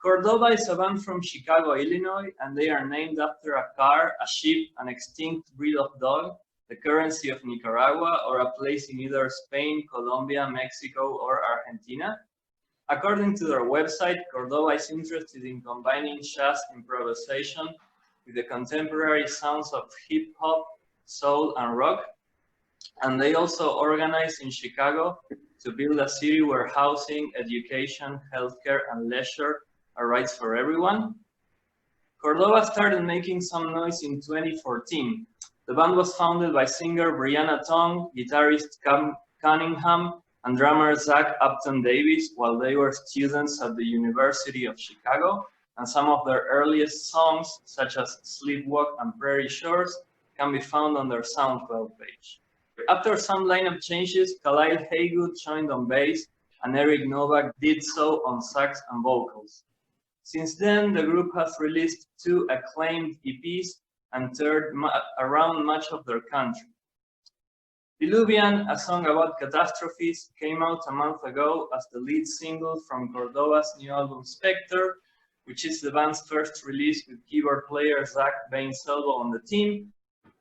Cordoba is a band from Chicago, Illinois, and they are named after a car, a ship, an extinct breed of dog, the currency of Nicaragua, or a place in either Spain, Colombia, Mexico, or Argentina. According to their website, Cordoba is interested in combining jazz improvisation with the contemporary sounds of hip-hop, soul, and rock. And they also organize in Chicago to build a city where housing, education, healthcare, and leisure are rights for everyone. Cordoba started making some noise in 2014. The band was founded by singer Brianna Tong, guitarist Cunningham, and drummer Zach Bain-Selbo while they were students at the University of Chicago, and some of their earliest songs, such as Sleepwalk and Prairie Shores, can be found on their SoundCloud page. After some lineup changes, Khalyle Hagood joined on bass, and Eric Novak did so on sax and vocals. Since then, the group has released 2 acclaimed EPs and toured around much of their country. Diluvian, a song about catastrophes, came out a month ago as the lead single from Cordoba's new album Specter, which is the band's first release with keyboard player Zach Bain-Selbo on the team.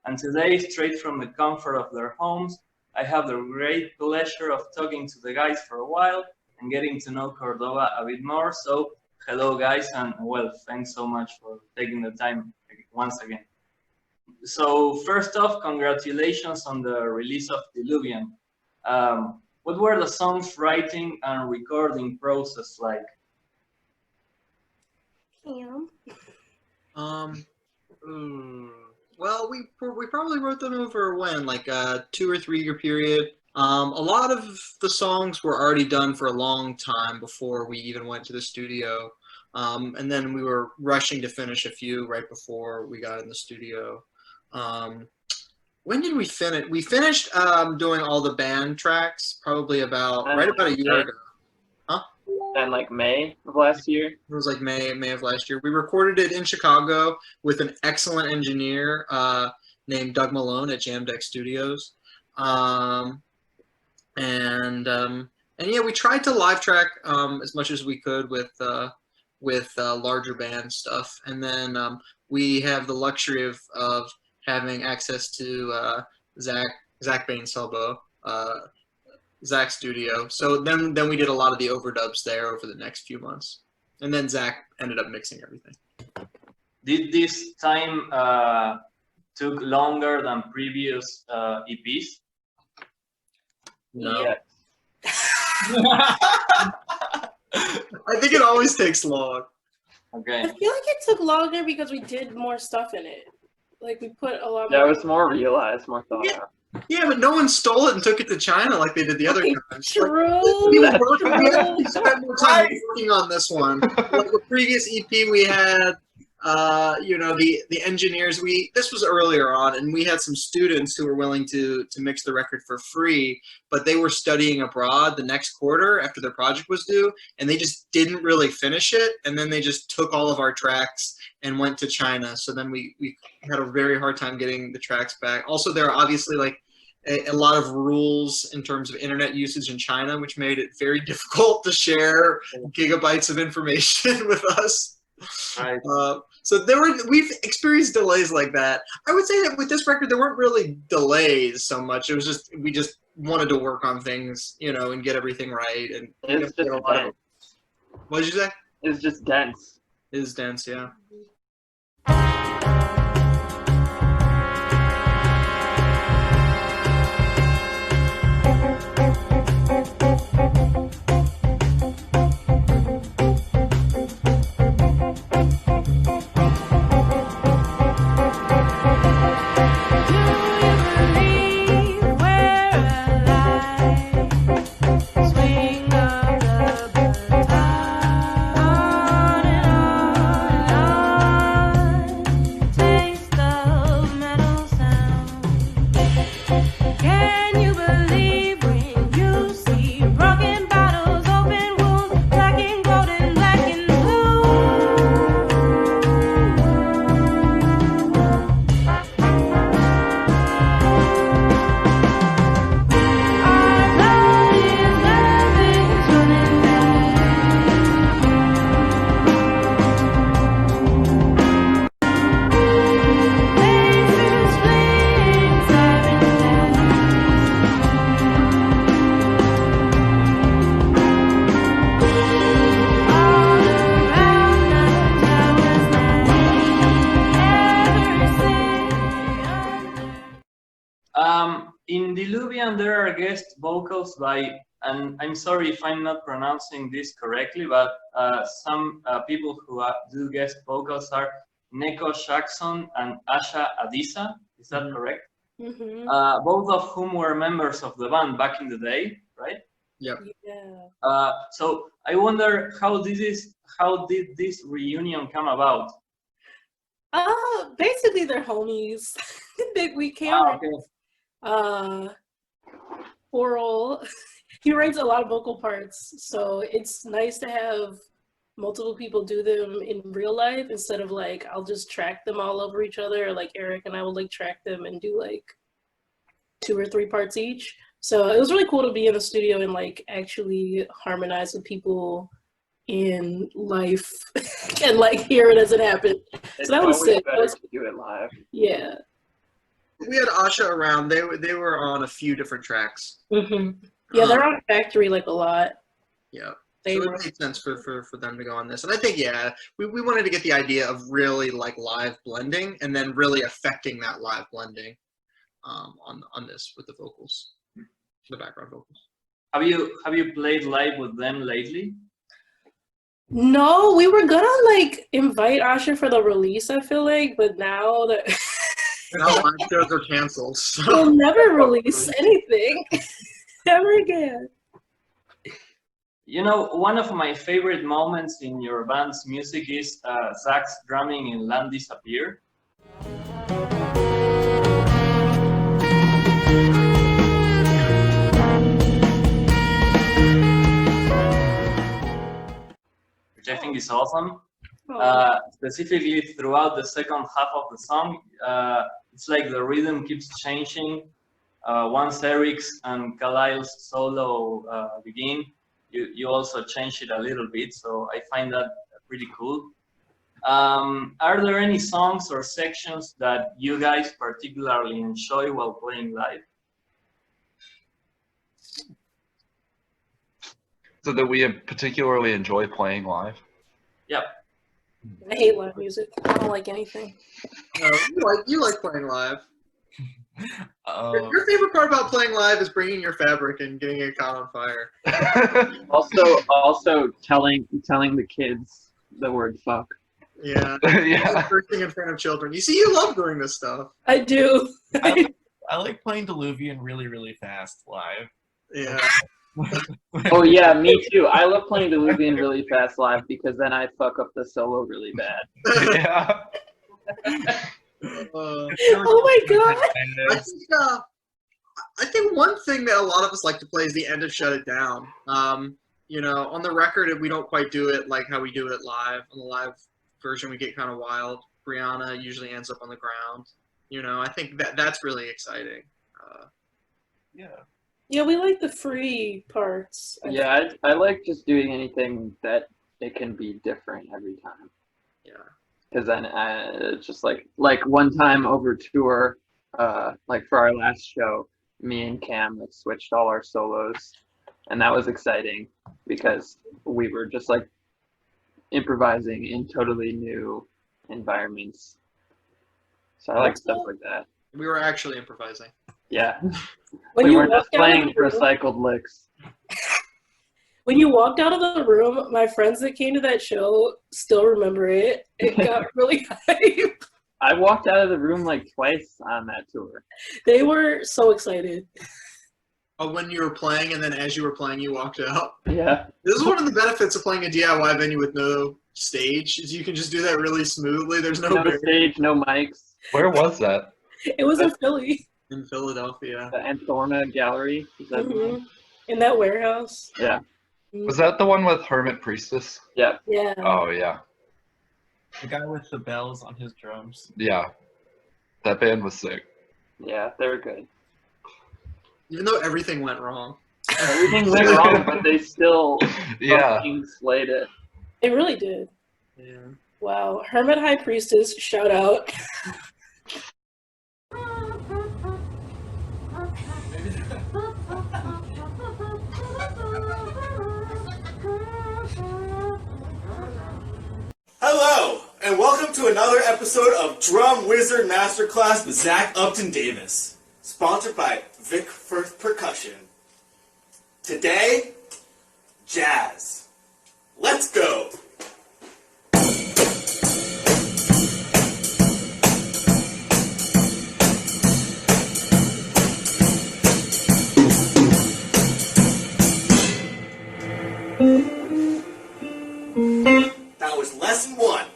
And today, straight from the comfort of their homes, I have the great pleasure of talking to the guys for a while and getting to know Cordoba a bit more. So, hello guys, and well, thanks so much for taking the time once again. So first off, congratulations on the release of Diluvian. What were the song's writing and recording process like? Well, we probably wrote them over like a 2 or 3 year period. A lot of the songs were already done for a long time before we even went to the studio. And then we were rushing to finish a few right before we got in the studio. When did we finish? We finished doing all the band tracks probably about a year ago. Huh? And like May of last year? It was like May of last year. We recorded it in Chicago with an excellent engineer named Doug Malone at Jam Deck Studios. And yeah, we tried to live track as much as we could with larger band stuff. And then we have the luxury of having access to Zach Bain-Selbo, Zach's studio. So then we did a lot of the overdubs there over the next few months. And then Zach ended up mixing everything. Did this time took longer than previous EPs? No. Yeah. I think it always takes long. Okay. I feel like it took longer because we did more stuff in it. Like we put a lot more. That was more realized, more thought out. Yeah, but no one stole it and took it to China like they did the other times. True. We actually spent more time working on this one. Like the previous EP, we had, the engineers. This was earlier on, and we had some students who were willing to mix the record for free, but they were studying abroad the next quarter after their project was due, and they just didn't really finish it. And then they just took all of our tracks and went to China. So then we had a very hard time getting the tracks back. Also, there are obviously like a lot of rules in terms of internet usage in China, which made it very difficult to share gigabytes of information with us. Right. So we've experienced delays like that. I would say that with this record, there weren't really delays so much. It was we just wanted to work on things, and get everything right. And It's just dense. What did you say? It's just dense. It is dense, yeah. Swing of the baton on and on. In Diluvian, there are guest vocals by, and I'm sorry if I'm not pronouncing this correctly, but some people who do guest vocals are Neko Jackson and Asha Adisa. Is that correct? Mm-hmm. Both of whom were members of the band back in the day, right? Yep. Yeah. So I wonder how did this reunion come about? Basically they're homies. We came Oral. He writes a lot of vocal parts, so it's nice to have multiple people do them in real life instead of like I'll just track them all over each other, or like Eric and I will like track them and do like 2 or 3 parts each. So it was really cool to be in the studio and like actually harmonize with people in life and like hear it as it happened. It's so that was sick. better to do it live. Yeah. We had Asha around. They were on a few different tracks. Mm-hmm. Yeah, they're on Factory like a lot. Yeah. They So were. it made sense for them to go on this. And I think, we wanted to get the idea of really like live blending and then really affecting that live blending on this with the vocals, the background vocals. Have you played live with them lately? No, we were gonna like invite Asha for the release, I feel like, but now that Now live shows are canceled. So. we'll never release anything ever again. You know, one of my favorite moments in your band's music is Zach's drumming in Land Disappear. Which I think is awesome. Specifically throughout the second half of the song, it's like the rhythm keeps changing. Once Eric's and Khalile's solo begin, you also change it a little bit, so I find that pretty cool. Are there any songs or sections that you guys particularly enjoy while playing live? So that we particularly enjoy playing live? Yep. I hate live music. I don't like anything. You like playing live. Your favorite part about playing live is bringing your fabric and getting it caught on fire. Also telling the kids the word fuck. Yeah. Yeah. Cursing in front of children. You see, you love doing this stuff. I do. I like playing Diluvian really, really fast live. Yeah. Oh yeah, me too. I love playing Diluvian really fast live because then I fuck up the solo really bad. Yeah. Oh my god! I think one thing that a lot of us like to play is the end of Shut It Down. You know, on the record, we don't quite do it like how we do it live. On the live version, we get kind of wild. Brianna usually ends up on the ground. You know, I think that's really exciting. Yeah. Yeah, we like the free parts. Yeah, I like just doing anything that it can be different every time. Yeah. Because then it's just like one time over tour, like for our last show, me and Cam like switched all our solos, and that was exciting because we were just like improvising in totally new environments. So I like stuff like that. We were actually improvising. Yeah. When We you weren't just walked out of playing the room- recycled licks. When you walked out of the room, my friends that came to that show still remember it. It got really hype. I walked out of the room like twice on that tour. They were so excited. Oh, when you were playing, and then as you were playing, you walked out. Yeah. This is one of the benefits of playing a DIY venue with no stage, is you can just do that really smoothly. There's no No barrier. stage, no mics. Where was that? It was in Philly. In Philadelphia. The Anthorna Gallery. Is that the one? In that warehouse. Yeah. Was that the one with Hermit Priestess? Yeah. Yeah. Oh, yeah. The guy with the bells on his drums. Yeah. That band was sick. Yeah, they're good. Even though everything went wrong. Everything went wrong, but they still Yeah. fucking slayed it. It really did. Yeah. Wow. Hermit High Priestess, shout out. Hello, and welcome to another episode of Drum Wizard Masterclass with Zach Upton Davis. Sponsored by Vic Firth Percussion. Today, jazz. Let's go! That was lesson 1.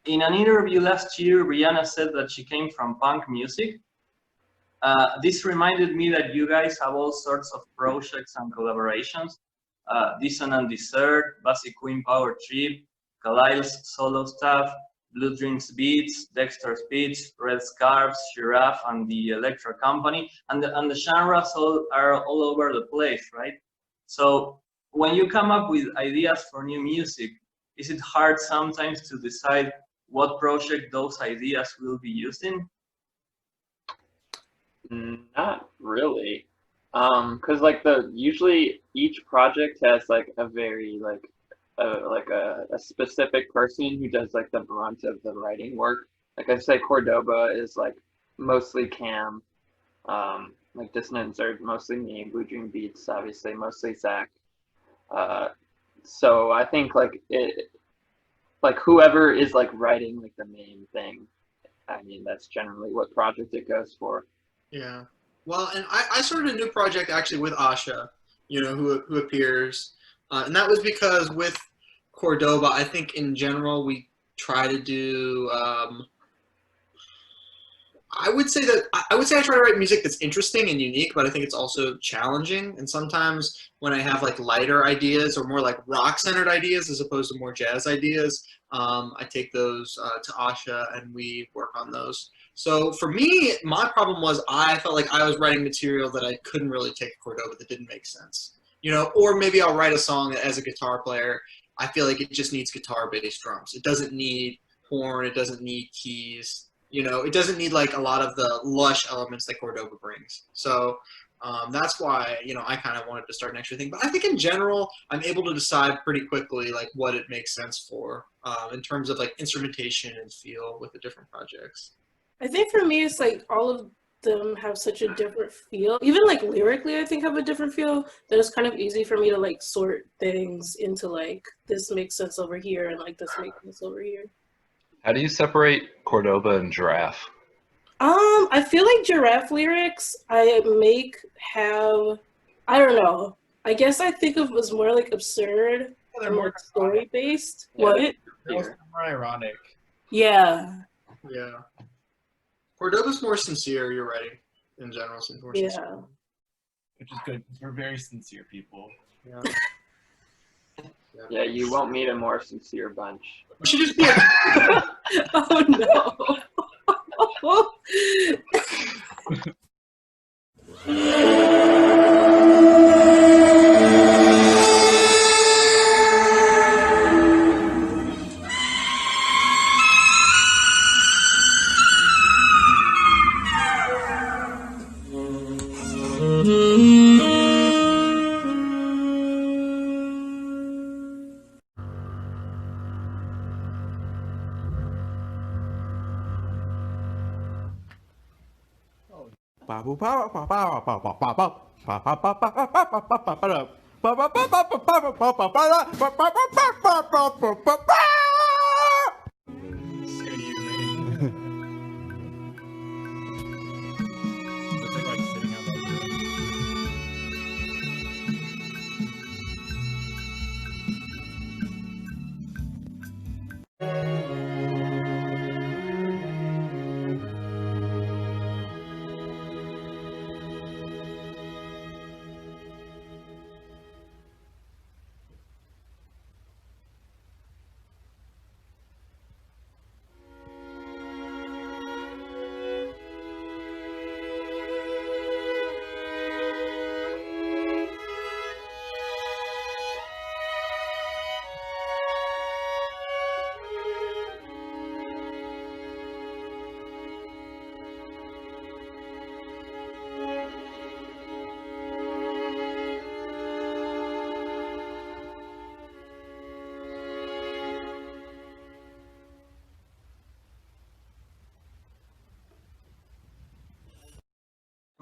In an interview last year, Brianna said that she came from punk music. This reminded me that you guys have all sorts of projects and collaborations. Dissonant Dessert, Basic Queen Power Trip, Khalile's solo stuff, Blue Dreams Beats, Dexter's Beats, Red Scarves, Giraffe, and the Electra Company. And the genres are all over the place, right? So when you come up with ideas for new music, is it hard sometimes to decide what project those ideas will be used in? Not really, because like usually each project has like a very a specific person who does like the brunt of the writing work. Like I say, Cordoba is like mostly Cam, like Dissonance are mostly me, Blue Dream Beats obviously mostly Zach. So I think like whoever is like writing like the main thing, I mean that's generally what project it goes for. Yeah. Well, and I started a new project actually with Asha, who appears, and that was because with Cordoba, I think in general we try to do. I would say I try to write music that's interesting and unique, but I think it's also challenging. And sometimes when I have like lighter ideas or more like rock-centered ideas as opposed to more jazz ideas, I take those to Asha and we work on those. So for me, my problem was I felt like I was writing material that I couldn't really take to Cordoba that didn't make sense. Or maybe I'll write a song that as a guitar player, I feel like it just needs guitar-based drums. It doesn't need horn, it doesn't need keys. It doesn't need like a lot of the lush elements that Cordoba brings. So that's why, I kind of wanted to start an extra thing. But I think in general, I'm able to decide pretty quickly like what it makes sense for in terms of like instrumentation and feel with the different projects. I think for me, it's like all of them have such a different feel. Even like lyrically, I think have a different feel that it's kind of easy for me to like sort things into like this makes sense over here and like this makes sense over here. How do you separate Cordoba and Giraffe? I feel like Giraffe lyrics I don't know. I guess I think of as more like absurd and more story based. Yeah. What? They're more ironic. Yeah. Yeah. Cordoba's more sincere, you're right. In general, seems more sincere. Which is good because we're very sincere people. Yeah. Yeah, you won't meet a more sincere bunch. We should just be Oh no.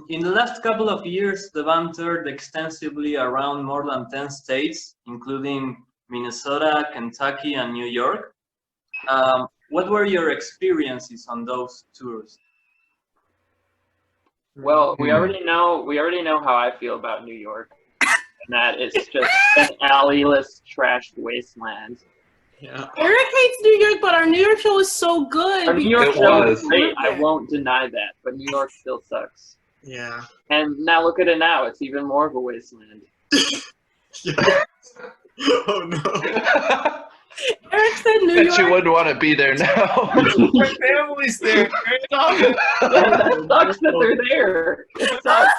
In the last couple of years, the band toured extensively around more than 10 states, including Minnesota, Kentucky, and New York. What were your experiences on those tours? Well, we already know how I feel about New York, and that it's just an alleyless, trashed wasteland. Yeah. Eric hates New York, but our New York show is so good. Our New York It show was. is great. I won't deny that, but New York still sucks. Yeah. And now look at it now; it's even more of a wasteland. Yeah. Oh no. Eric said New Bet York. you wouldn't want to be there now. My family's there. That sucks that they're there. It sucks.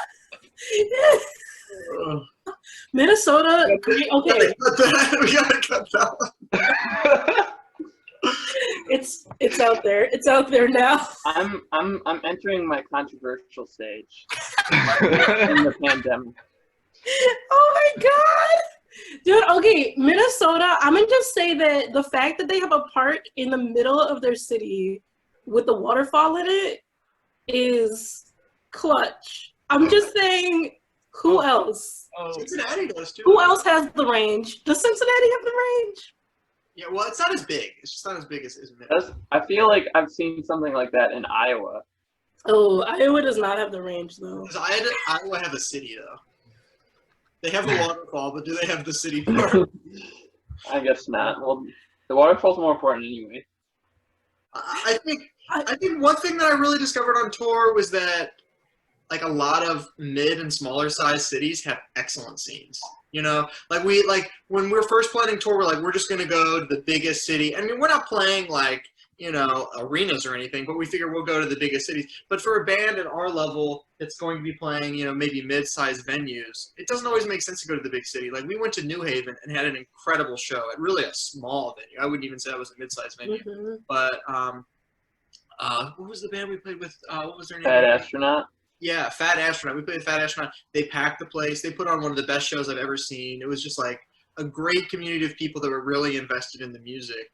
Minnesota. Great. Okay, We gotta cut that one. it's out there. It's out there now. I'm entering my controversial stage in the pandemic. Oh my god, dude. Okay, Minnesota. I'm gonna just say that the fact that they have a park in the middle of their city with the waterfall in it is clutch. I'm just saying. Who else? Oh, Cincinnati does too. Who else has the range? Does Cincinnati have the range? Yeah, well, it's not as big. It's just not as big as Minnesota. I feel like I've seen something like that in Iowa. Oh, Iowa does not have the range though. Because Iowa have a city though. They have the waterfall, but do they have the city part? I guess not. Well, the waterfall's more important anyway. I think one thing that I really discovered on tour was that like a lot of mid and smaller sized cities have excellent scenes. You know, like when we were first planning tour, we're like, we're just gonna go to the biggest city. I mean, we're not playing like, you know, arenas or anything, but we figure we'll go to the biggest cities. But for a band at our level that's going to be playing, you know, maybe mid-sized venues, it doesn't always make sense to go to the big city. Like we went to New Haven and had an incredible show at really a small venue. I wouldn't even say it was a mid-sized venue. Mm-hmm. But what was the band we played with? What was their name? Fat Astronaut. Yeah, Fat Astronaut. We played Fat Astronaut. They packed the place. They put on one of the best shows I've ever seen. It was just like a great community of people that were really invested in the music,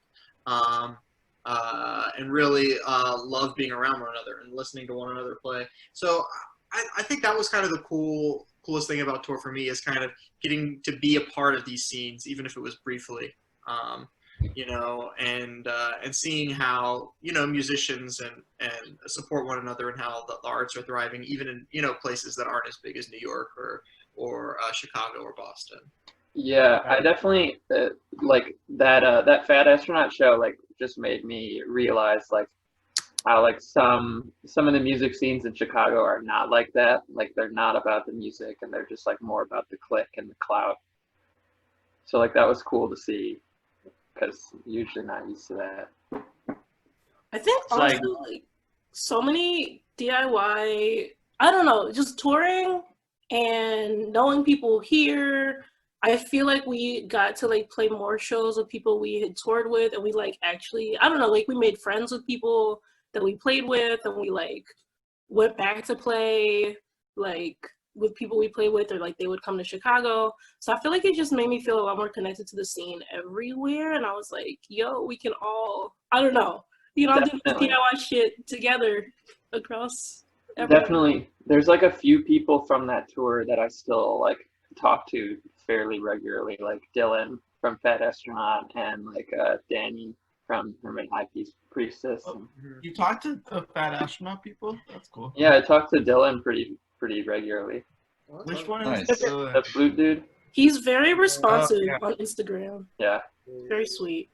and really loved being around one another and listening to one another play. So I think that was kind of the coolest thing about tour for me, is kind of getting to be a part of these scenes, even if it was briefly. You know, and seeing how, you know, musicians and support one another, and how the arts are thriving, even in, you know, places that aren't as big as New York or Chicago or Boston. Yeah, I definitely like that. That Fat Astronaut show like just made me realize like how like some of the music scenes in Chicago are not like that. Like they're not about the music, and they're just like more about the click and the clout. So like that was cool to see, because usually not used to that. I think also like so many DIY, I don't know, just touring and knowing people here. I feel like we got to like play more shows with people we had toured with, and we like actually, I don't know, like we made friends with people that we played with, and we like went back to play like with people we played with, or like they would come to Chicago. So I feel like it just made me feel a lot more connected to the scene everywhere. And I was like, yo, we can all, I don't know, you know, do the DIY shit together across everywhere. Definitely. There's like a few people from that tour that I still like talk to fairly regularly, like Dylan from Fat Astronaut, and like Danny from Hermit High Priestess. Oh, you talked to the Fat Astronaut people? That's cool. Yeah, I talk to Dylan pretty regularly. Which one Nice. is The flute dude. He's very responsive yeah. on Instagram. Yeah. Very sweet.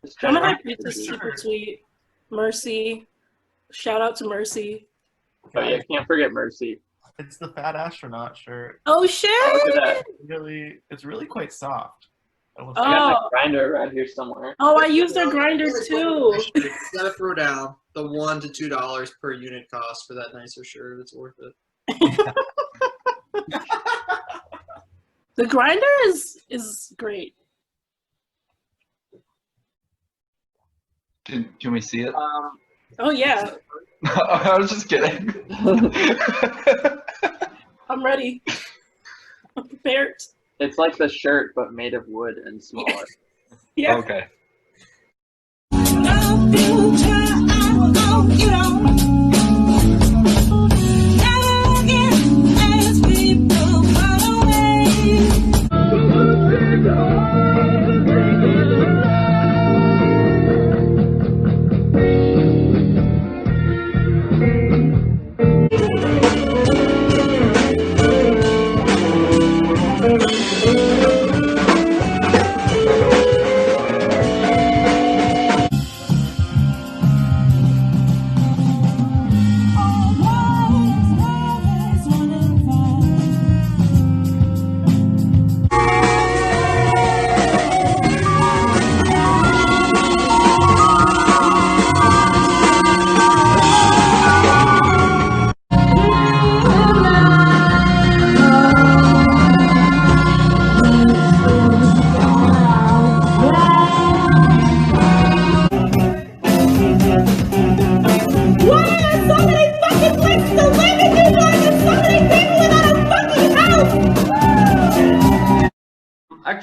Just Hermit generally High Priestess is good. super sweet. Mercy. Shout out to Mercy. Oh yeah, can't forget Mercy. It's the Fat Astronaut shirt. Oh shit! Look at that. It's really quite soft. I got my grinder around here somewhere. Oh, I use their grinder too. You gotta throw down the $1 to $2 per unit cost for that nicer shirt. It's worth it. The grinder is great. Can we see it? Oh yeah, I was just kidding. I'm ready. I'm prepared. It's like the shirt, but made of wood and smaller. Yeah. Okay. No future, I won't, you know. Never again.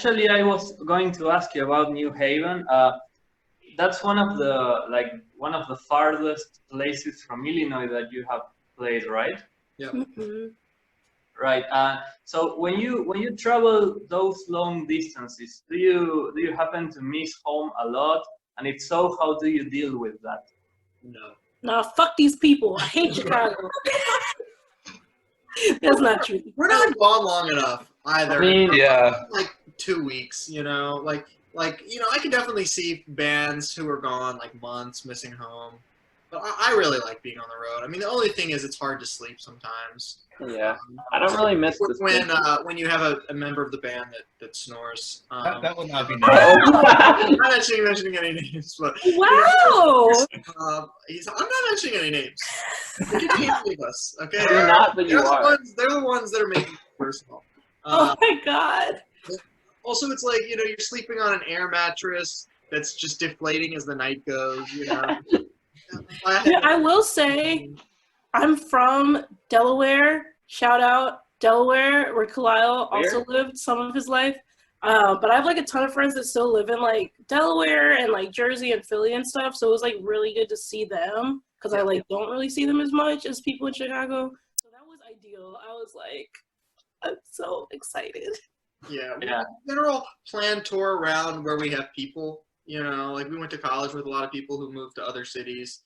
Actually, I was going to ask you about New Haven. That's one of the farthest places from Illinois that you have played, right? Yeah. Mhm. Right. So when you travel those long distances, do you happen to miss home a lot? And if so, how do you deal with that? No. Nah, fuck these people. I hate Chicago. That's not true. We're not gone long enough either. I mean, Yeah. Like 2 weeks, you know, like I can definitely see bands who are gone like months, missing home. But I really like being on the road. I mean, the only thing is it's hard to sleep sometimes. yeah. I don't really miss this. When you have a member of the band that snores. That would not be nice. I'm not actually mentioning any names, but Wow. I'm not mentioning any names. You can't leave us, okay? You're not, but you are. They're the ones that are making it personal. Oh my god. Also, it's like, you know, you're sleeping on an air mattress that's just deflating as the night goes, you know. Yeah, I will say, I'm from Delaware. Shout out Delaware, where Khalyle also lived some of his life. But I have like a ton of friends that still live in like Delaware and like Jersey and Philly and stuff. So it was like really good to see them because I like don't really see them as much as people in Chicago. So that was ideal. I was like, I'm so excited. Yeah. Yeah. General plan tour around where we have people, you know, like we went to college with a lot of people who moved to other cities,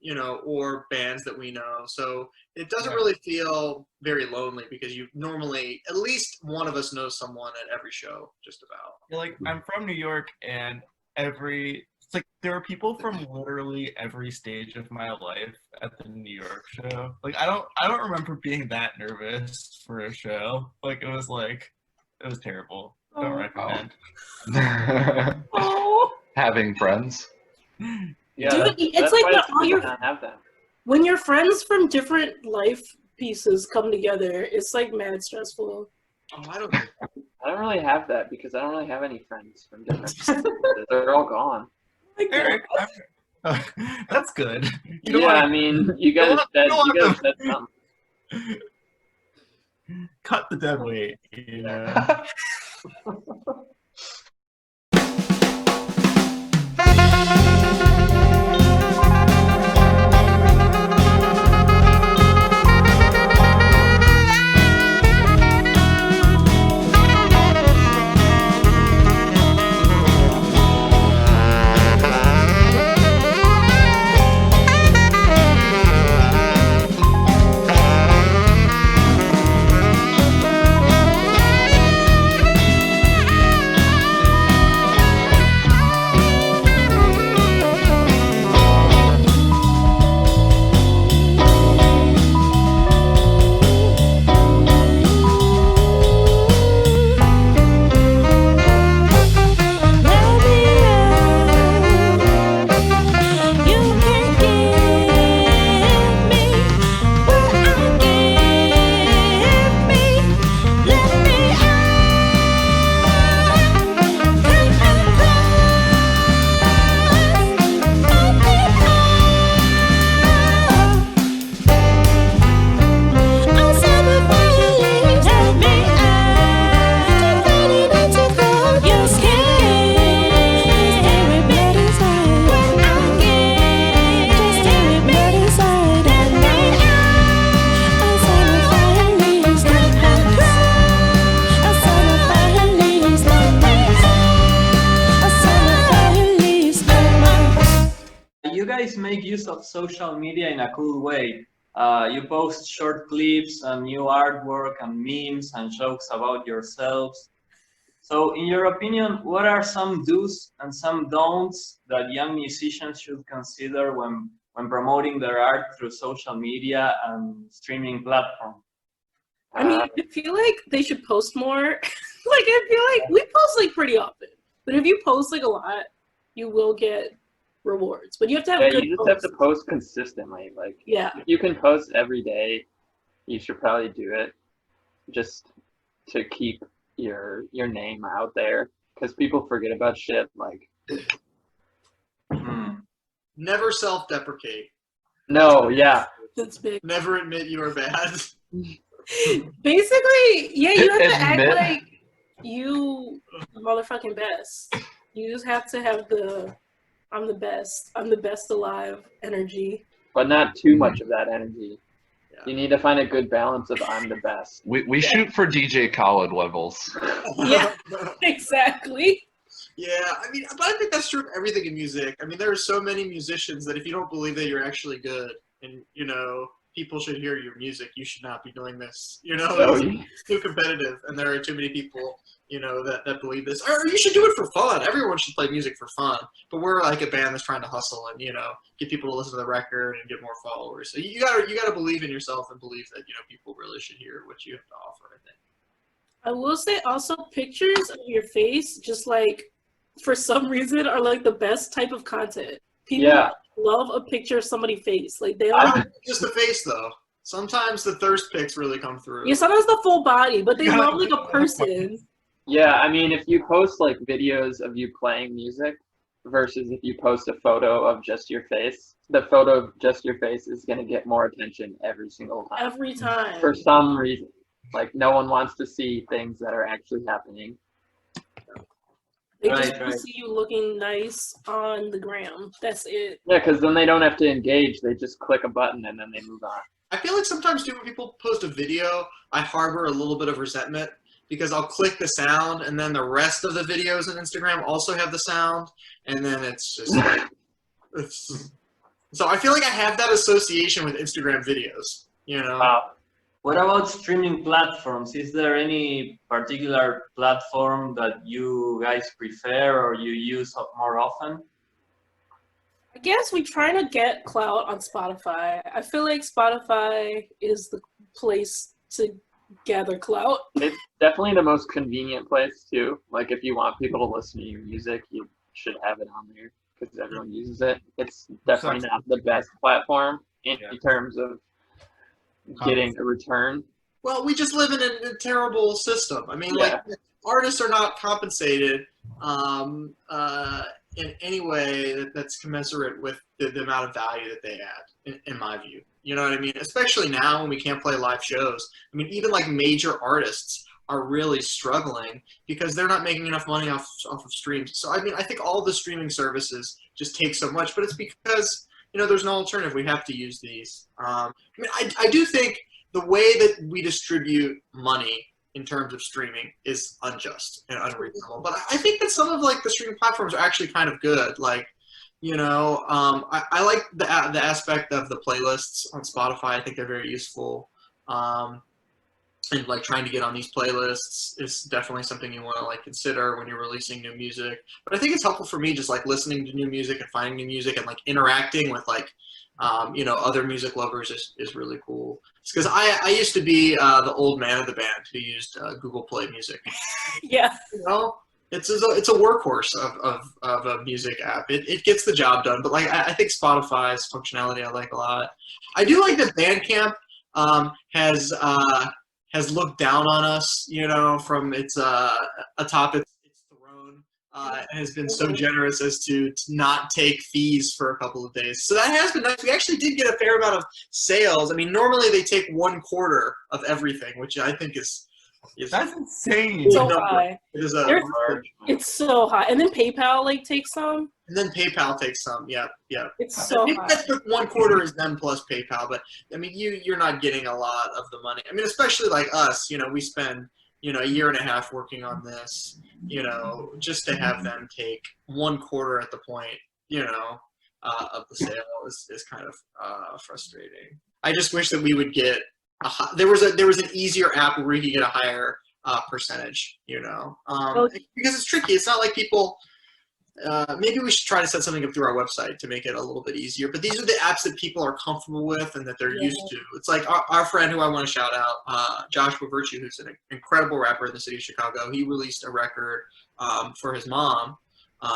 you know, or bands that we know. So it doesn't really feel very lonely because you normally, at least one of us knows someone at every show, just about. You're like, I'm from New York, and it's like there are people from literally every stage of my life at the New York show. Like I don't remember being that nervous for a show. Like it was terrible. Don't recommend. Oh. Having friends. Yeah, Dude, it's like when all your not have that. when your friends from different life pieces come together, it's like mad stressful. Oh, I don't I don't really have that because I don't really have any friends from different places. They're all gone. Eric, that's good. You know Yeah, what? I mean, you guys said something. Cut the dead weight. You know. You guys make use of social media in a cool way. You post short clips and new artwork and memes and jokes about yourselves. So in your opinion, what are some do's and some don'ts that young musicians should consider when promoting their art through social media and streaming platforms? I mean, I feel like they should post more. Like, I feel like we post like pretty often, but if you post like a lot, you will get rewards. But you have to have good you just posts. have to post consistently. Like, Yeah. if you can post every day, you should probably do it just to keep your name out there because people forget about shit. Like, Never self-deprecate. no, yeah, That's big. Never admit you are bad. Basically, yeah, you have to act Admit. like you motherfucking best. You just have to have the I'm the best alive energy. But not too much of that energy. Yeah. You need to find a good balance of I'm the best. We shoot for DJ Khaled levels. Yeah, exactly. Yeah, I mean, but I think that's true of everything in music. I mean, there are so many musicians that if you don't believe that you're actually good and, you know, people should hear your music, you should not be doing this. You know, it's too competitive, and there are too many people, you know, that believe this. Or you should do it for fun. Everyone should play music for fun. But we're like a band that's trying to hustle and, you know, get people to listen to the record and get more followers. So you gotta believe in yourself and believe that, you know, people really should hear what you have to offer, I think. I will say also pictures of your face, just like for some reason, are like the best type of content. People love a picture of somebody's face. Like they don't just the face though. Sometimes the thirst pics really come through. Yeah, sometimes the full body, but they love like a person. Yeah, I mean, if you post like videos of you playing music versus if you post a photo of just your face, the photo of just your face is going to get more attention every single time. Every time. For some reason. Like, no one wants to see things that are actually happening. They just want to see you looking nice on the gram. That's it. Yeah, because then they don't have to engage. They just click a button and then they move on. I feel like sometimes too when people post a video, I harbor a little bit of resentment because I'll click the sound and then the rest of the videos on Instagram also have the sound, and then it's just so I feel like I have that association with Instagram videos, you know. What about streaming platforms? Is there any particular platform that you guys prefer or you use more often? I guess we try to get clout on Spotify. I feel like Spotify is the place to gather clout. It's definitely the most convenient place too. Like if you want people to listen to your music, you should have it on there because everyone uses it. It's definitely not the best platform in terms of getting a return. Well, we just live in a terrible system. I mean, like artists are not compensated in any way that's commensurate with the amount of value that they add, in my view. You know what I mean? Especially now when we can't play live shows. I mean, even like major artists are really struggling because they're not making enough money off of streams. So, I mean, I think all the streaming services just take so much, but it's because, you know, there's no alternative. We have to use these. I mean, I do think the way that we distribute money in terms of streaming is unjust and unreasonable. But I think that some of like the streaming platforms are actually kind of good. Like, you know, I like the aspect of the playlists on Spotify. I think they're very useful. And like trying to get on these playlists is definitely something you want to like consider when you're releasing new music. But I think it's helpful for me just like listening to new music and finding new music and like interacting with like, you know, other music lovers is really cool. It's because I used to be the old man of the band who used Google Play Music. Yeah. You know, it's a workhorse of a music app. It gets the job done. But like I think Spotify's functionality I like a lot. I do like that Bandcamp has looked down on us, you know, from its atop its throne, and has been so generous as to not take fees for a couple of days. So that has been nice. We actually did get a fair amount of sales. I mean, normally they take 1/4 of everything, which I think is that's insane. So high. It is it's so high. And then PayPal like takes some. And then PayPal takes some. Yeah. It's so high. That's 1/4 is them plus PayPal, but I mean, you're not getting a lot of the money. I mean, especially like us, you know, we spend, you know, a year and a half working on this, you know, just to have them take 1/4 at the point, you know, of the sale is kind of frustrating. I just wish that we would get there was an easier app where we could get a higher percentage, you know, because it's tricky. It's not like people. Maybe we should try to set something up through our website to make it a little bit easier. But these are the apps that people are comfortable with and that they're used to. It's like our friend who I want to shout out, Joshua Virtue, who's an incredible rapper in the city of Chicago. He released a record for his mom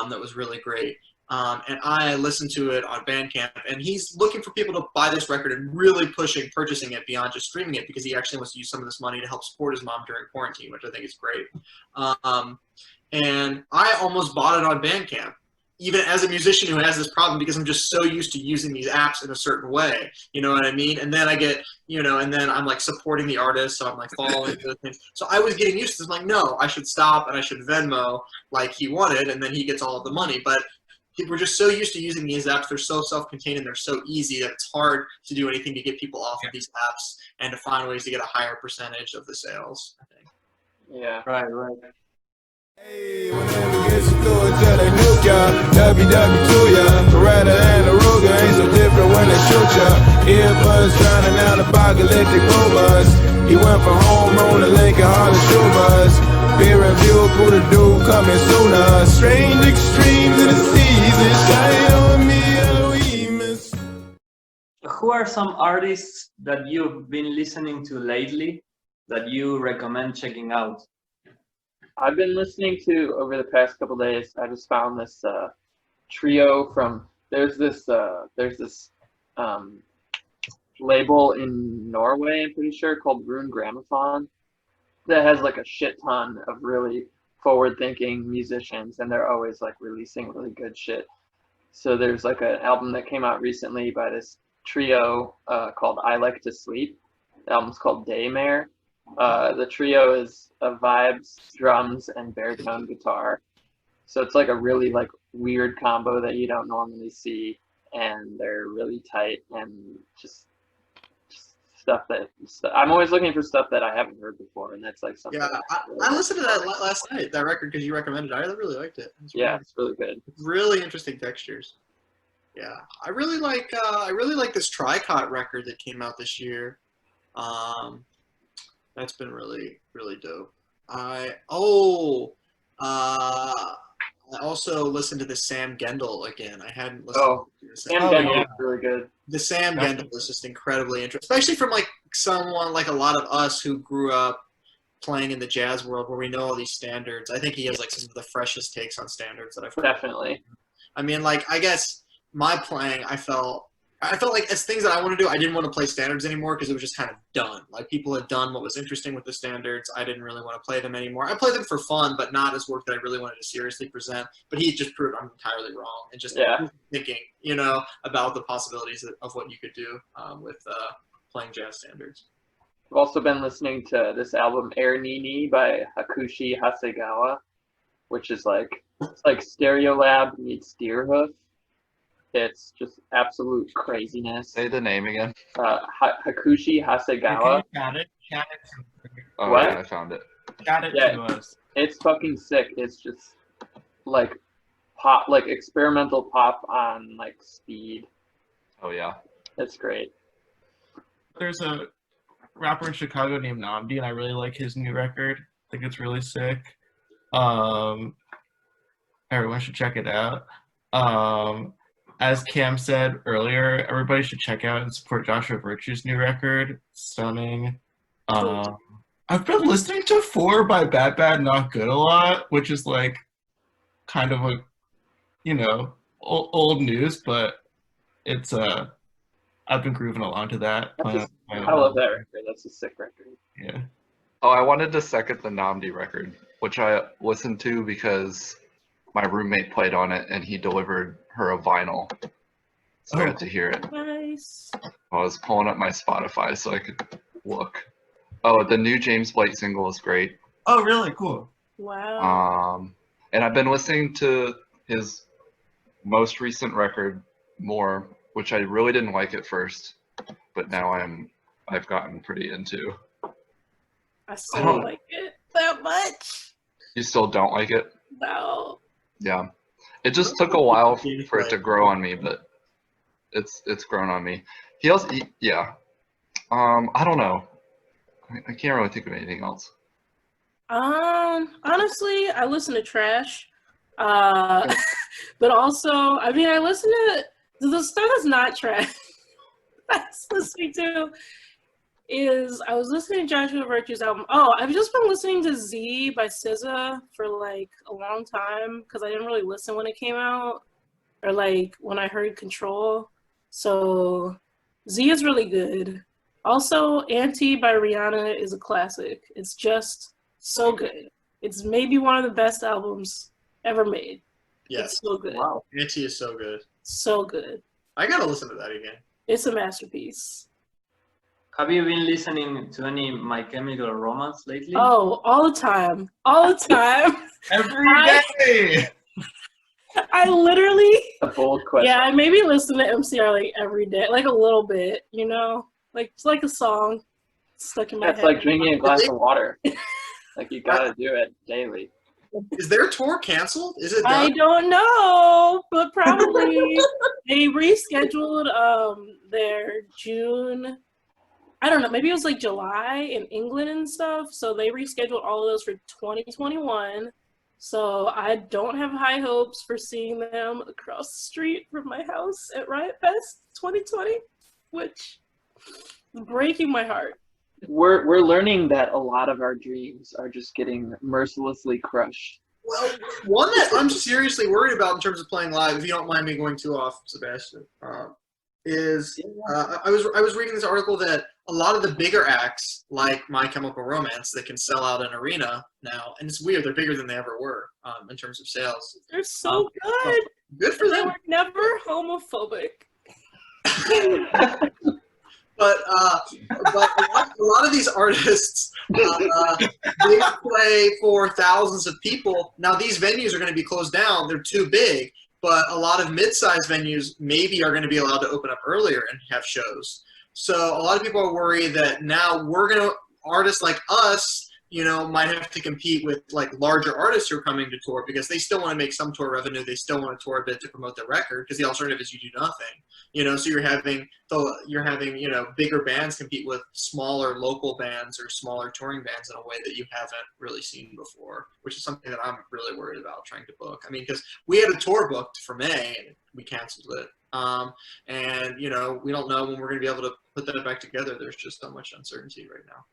that was really great. And I listened to it on Bandcamp, and he's looking for people to buy this record and really purchasing it beyond just streaming it because he actually wants to use some of this money to help support his mom during quarantine, which I think is great. And I almost bought it on Bandcamp, even as a musician who has this problem, because I'm just so used to using these apps in a certain way, you know what I mean? And then I get, and then I'm like supporting the artist, so I'm like following those things. So I was getting used to this. I'm like, no, I should stop and I should Venmo like he wanted, and then he gets all of the money. But we're just so used to using these apps. They're so self-contained and they're so easy that it's hard to do anything to get people off of these apps and to find ways to get a higher percentage of the sales, I think. Yeah. Right. Hey, whenever gets you through it, till they nuke ya. WW to ya. Beretta and the Ruger ain't so different when they shoot ya. Earbuds drowning out apocalyptic robots. He went from home on to Lincoln Harley School bus. Peer review, Buddha dude coming sooner. Strange extremes in the season. Shine on me, Elohim. Who are some artists that you've been listening to lately that you recommend checking out? I've been listening to, over the past couple days, I just found this trio from, there's this label in Norway, I'm pretty sure, called Rune Gramophone, that has like a shit ton of really forward-thinking musicians, and they're always like releasing really good shit. So there's like an album that came out recently by this trio called I Like to Sleep. The album's called Daymare. The trio is vibes, drums, and baritone guitar. So it's like a really like weird combo that you don't normally see, and they're really tight and just stuff that I'm always looking for stuff that I haven't heard before, and that's like something. Yeah, I listened to that last night, that record, because you recommended it. I really liked it. It's really good. Really interesting textures. Yeah, I really like this Tricot record that came out this year. That's been really, really dope. I also listened to the Sam Gendel again. I hadn't listened to the Sam Gendel is really good. The Sam Gendel is just incredibly interesting, especially from like someone like a lot of us who grew up playing in the jazz world where we know all these standards. I think he has like some of the freshest takes on standards that I've heard. Definitely. I mean, like, I guess my playing, I felt like as things that I want to do, I didn't want to play standards anymore because it was just kind of done. Like, people had done what was interesting with the standards. I didn't really want to play them anymore. I played them for fun, but not as work that I really wanted to seriously present. But he just proved I'm entirely wrong, and just thinking, about the possibilities of what you could do with playing jazz standards. I've also been listening to this album Air Nini by Hakushi Hasegawa, which is it's like Stereolab meets Deerhoof. It's just absolute craziness. Say the name again. Hakushi Hasegawa. Chat it. Oh, What? yeah, I found it. Chat it to us. It's fucking sick. It's just like pop, like experimental pop on like speed. Oh, yeah. It's great. There's a rapper in Chicago named Namdi, and I really like his new record. I think it's really sick. Everyone should check it out. As Cam said earlier, everybody should check out and support Joshua Virtue's new record. Stunning. I've been listening to 4 by Bad Bad Not Good a lot, which is like kind of a, old news, but it's I've been grooving along to that. I love that record. That's a sick record. Yeah. Oh, I wanted to second the Namdi record, which I listened to because my roommate played on it and he delivered her a vinyl. So I got to hear it. Nice. I was pulling up my Spotify so I could look. Oh, the new James Blake single is great. Oh, really? Cool. Wow. And I've been listening to his most recent record more, which I really didn't like at first, but now I've gotten pretty into. I still don't like it that much. You still don't like it? No. Yeah. It just took a while for it to grow on me, but it's grown on me. He also, I don't know. I can't really think of anything else. Honestly, I listen to trash. But also, I mean, I listen to the stuff that's not trash. I was listening to I was listening to Joshua Virtue's album. Oh, I've just been listening to Z by SZA for like a long time because I didn't really listen when it came out or like when I heard Control. So Z is really good. Also, Anti by Brianna is a classic. It's just so good. It's maybe one of the best albums ever made. Yes. It's so good. Wow. Auntie is so good. So good. I gotta listen to that again. It's a masterpiece. Have you been listening to any My Chemical Romance lately? Oh, all the time. All the time. Every day. I literally, A bold question. yeah, I maybe listen to MCR like every day, like a little bit, you know? Like, it's like a song stuck in my That's head. like drinking a glass of water. Like you gotta do it daily. Is their tour canceled? Is it I done? don't know, but probably they rescheduled their June. I don't know, maybe it was like July in England and stuff. So they rescheduled all of those for 2021. So I don't have high hopes for seeing them across the street from my house at Riot Fest 2020, which is breaking my heart. We're learning that a lot of our dreams are just getting mercilessly crushed. Well, one that I'm seriously worried about in terms of playing live, if you don't mind me going too off, Sebastian, is I was reading this article that a lot of the bigger acts, like My Chemical Romance, they can sell out an arena now, and it's weird. They're bigger than they ever were in terms of sales. They're so good. Good for They them. were never homophobic. But a lot of these artists, they play for thousands of people. Now these venues are going to be closed down; they're too big. But a lot of mid-sized venues maybe are going to be allowed to open up earlier and have shows. So a lot of people are worried that now artists like us, you know, might have to compete with like larger artists who are coming to tour because they still want to make some tour revenue. They still want to tour a bit to promote their record because the alternative is you do nothing. You know, so you're having you know, bigger bands compete with smaller local bands or smaller touring bands in a way that you haven't really seen before, which is something that I'm really worried about trying to book. I mean, because we had a tour booked for May and we canceled it. And you know, we don't know when we're going to be able to put that back together. There's just so much uncertainty right now.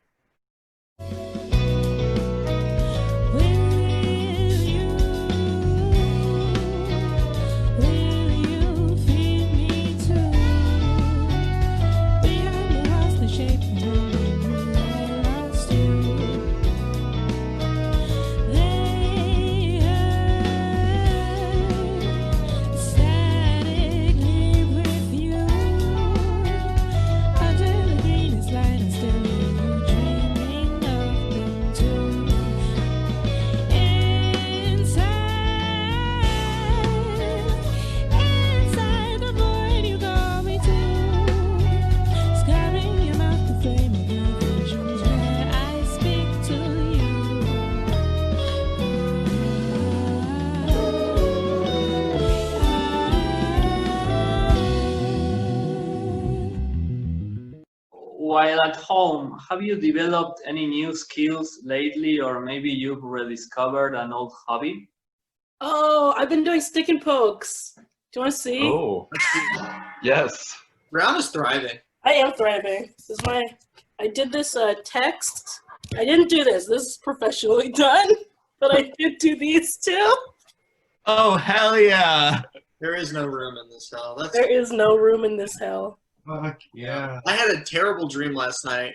While at home, have you developed any new skills lately, or maybe you've rediscovered an old hobby? Oh, I've been doing stick and pokes. Do you want to see? Oh, yes. Brown is thriving. I am thriving. I did this text. I didn't do this. This is professionally done, but I did do these too. Oh, hell yeah. There is no room in this hell. There is no room in this hell. Fuck yeah. I had a terrible dream last night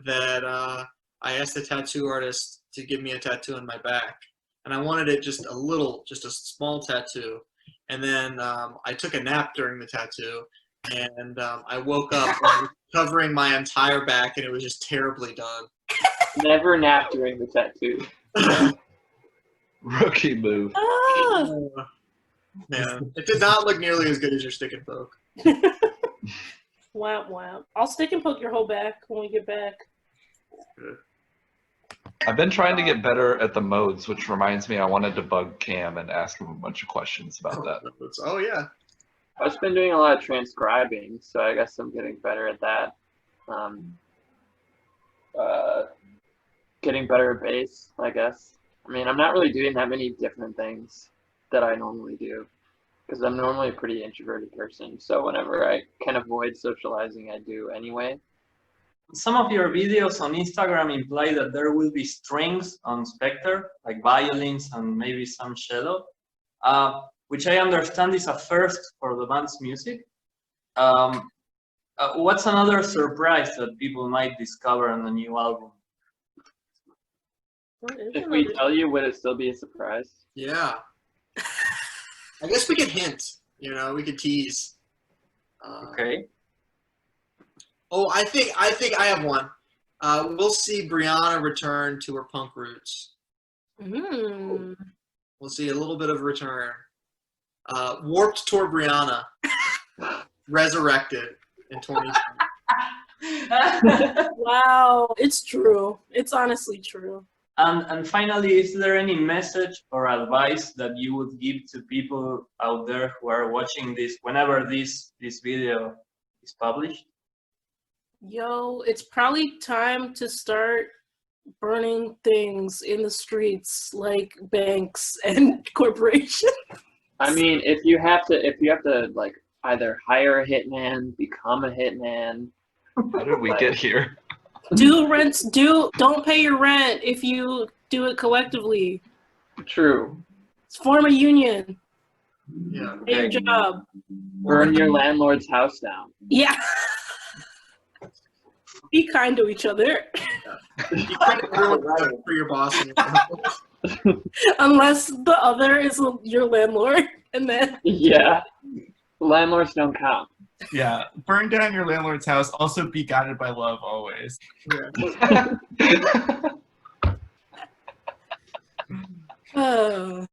that I asked the tattoo artist to give me a tattoo on my back. And I wanted it just a small tattoo. And then I took a nap during the tattoo. And I woke up and I was covering my entire back, and it was just terribly done. Never nap during the tattoo. Rookie move. Ah! Yeah, it did not look nearly as good as your stick and poke. Wow, wow. I'll stick and poke your whole back when we get back. I've been trying to get better at the modes, which reminds me I wanted to bug Cam and ask him a bunch of questions about that. Oh, yeah. I've just been doing a lot of transcribing, so I guess I'm getting better at that. Getting better at bass, I guess. I mean, I'm not really doing that many different things that I normally do, because I'm normally a pretty introverted person. So whenever I can avoid socializing, I do anyway. Some of your videos on Instagram imply that there will be strings on Specter, like violins and maybe some cello, which I understand is a first for the band's music. What's another surprise that people might discover on the new album? If we tell you, would it still be a surprise? Yeah. I guess we could hint. You know, we could tease. Okay. Oh, I think I have one. We'll see Brianna return to her punk roots. Mm. We'll see a little bit of return. Warped Tour Brianna, resurrected in 2020. Wow, it's true. It's honestly true. And finally, is there any message or advice that you would give to people out there who are watching this whenever this video is published? Yo, it's probably time to start burning things in the streets like banks and corporations. I mean, if you have to like either hire a hitman, become a hitman. How did we get here? Don't pay your rent if you do it collectively. True. Form a union. Yeah. Pay your job. Burn your landlord's house down. Yeah. Be kind to each other. You can't ruin it for your boss. And your Unless the other is your landlord, and then Yeah. Landlords don't count. Yeah, burn down your landlord's house. Also, be guided by love always. yeah. uh,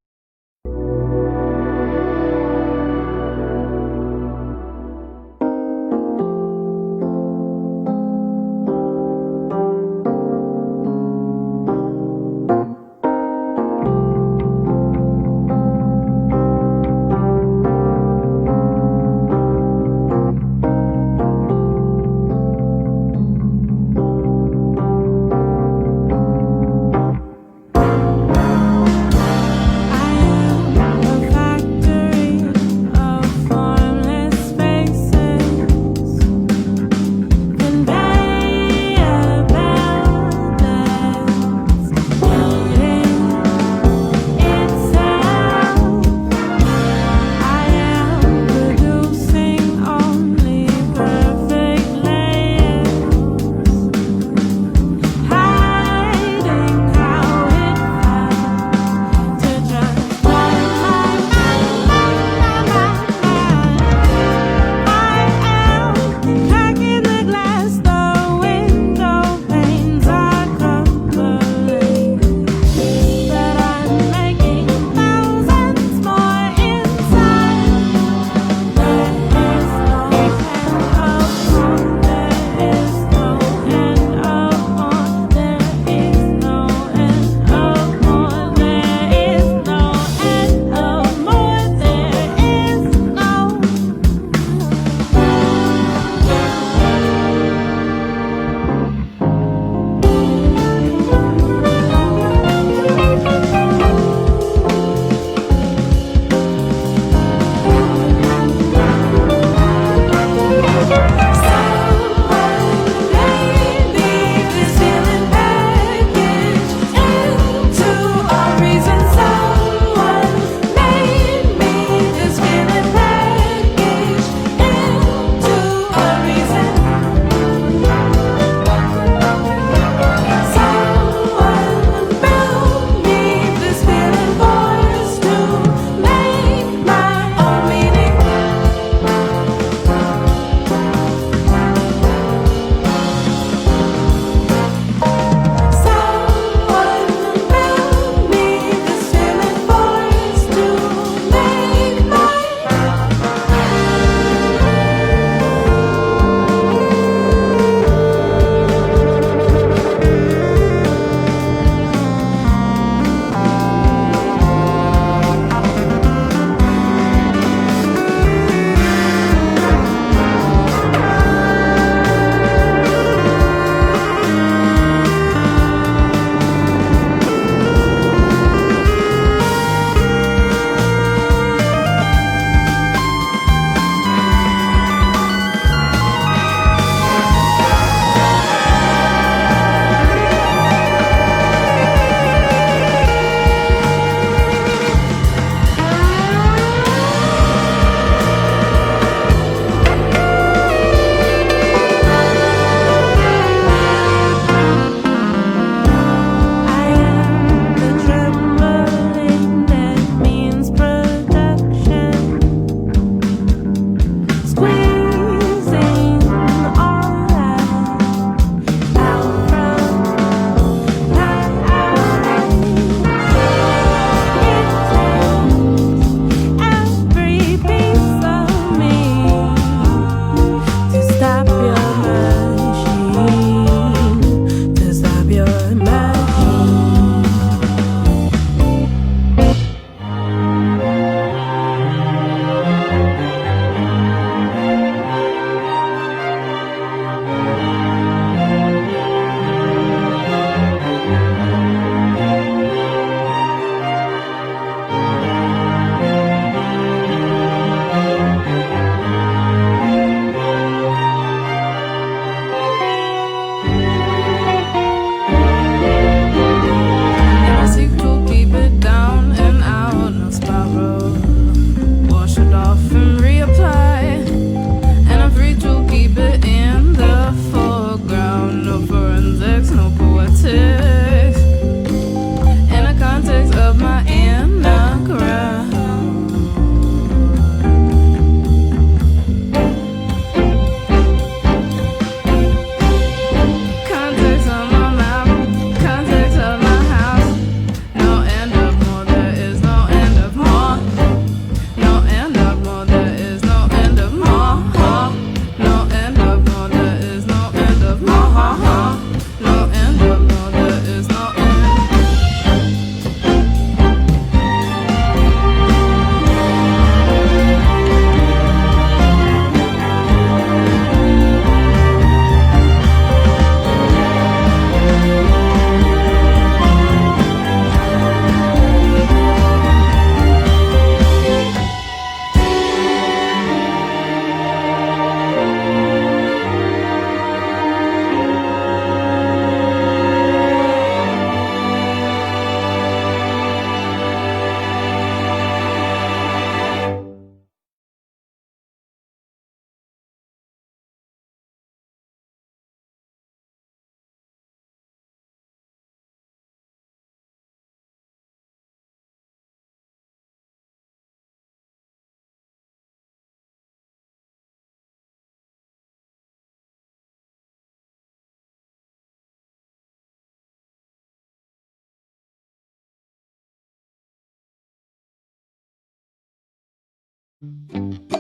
ya.